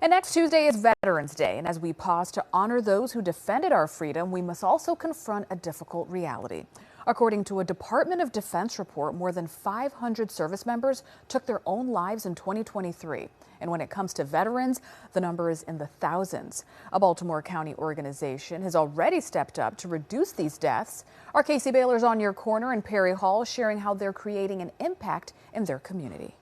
And next Tuesday is Veterans Day, and as we pause to honor those who defended our freedom, we must also confront a difficult reality. According to a Department of Defense report, more than 500 service members took their own lives in 2023. And when it comes to veterans, the number is in the thousands. A Baltimore County organization has already stepped up to reduce these deaths. Our Casey Baylor's on your corner in Perry Hall, sharing how they're creating an impact in their community.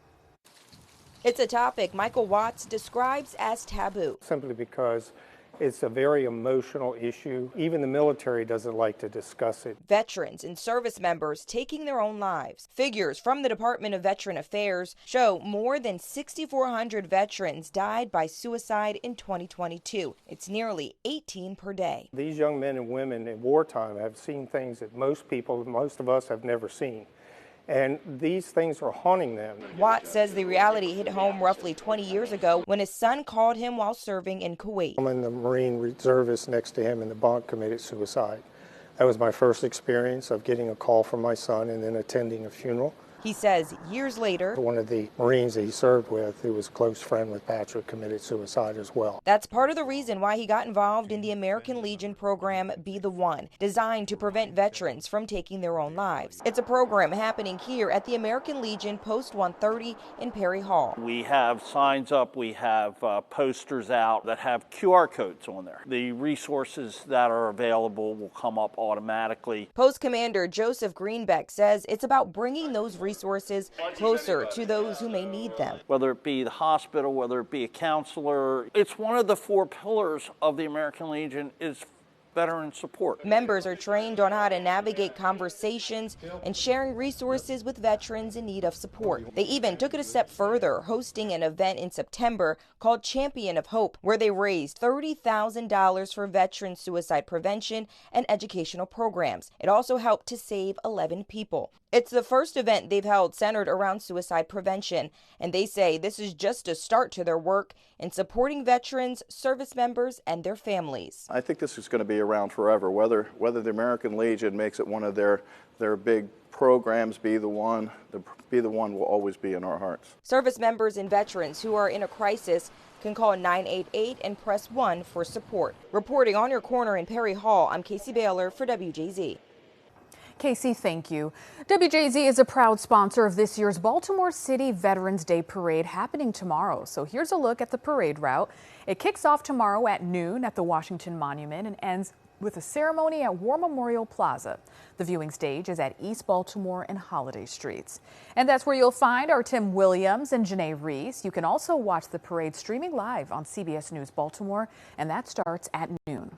It's a topic Michael Watts describes as taboo. Simply because it's a very emotional issue. Even the military doesn't like to discuss it. Veterans and service members taking their own lives. Figures from the Department of Veteran Affairs show more than 6,400 veterans died by suicide in 2022. It's nearly 18 per day. These young men and women in wartime have seen things that most of us have never seen. And these things are haunting them. Watt says the reality hit home roughly 20 years ago when his son called him while serving in Kuwait. I'm in the Marine reservist next to him in the bunk committed suicide. That was my first experience of getting a call from my son and then attending a funeral. He says years later, one of the Marines that he served with, who was a close friend with Patrick, committed suicide as well. That's part of the reason why he got involved in the American Legion program Be the One, designed to prevent veterans from taking their own lives. It's a program happening here at the American Legion Post 130 in Perry Hall. We have signs up, we have posters out that have QR codes on there. The resources that are available will come up automatically. Post Commander Joseph Greenbeck says it's about bringing those resources closer to those who may need them. Whether it be the hospital, whether it be a counselor, it's one of the 4 pillars of the American Legion is veteran support. Members are trained on how to navigate conversations and sharing resources with veterans in need of support. They even took it a step further, hosting an event in September called Champion of Hope, where they raised $30,000 for veteran suicide prevention and educational programs. It also helped to save 11 people. It's the first event they've held centered around suicide prevention, and they say this is just a start to their work in supporting veterans, service members, and their families. I think this is going to be around forever, whether the American Legion makes it one of their big programs. Be the One will always be in our hearts. Service members and veterans who are in a crisis can call 988 and press 1 for support. Reporting on your corner in Perry Hall, I'm Casey Baylor for WJZ. Casey, thank you. WJZ is a proud sponsor of this year's Baltimore City Veterans Day Parade happening tomorrow. So here's a look at the parade route. It kicks off tomorrow at noon at the Washington Monument and ends with a ceremony at War Memorial Plaza. The viewing stage is at East Baltimore and Holiday Streets. And that's where you'll find our Tim Williams and Janae Reese. You can also watch the parade streaming live on CBS News Baltimore, and that starts at noon.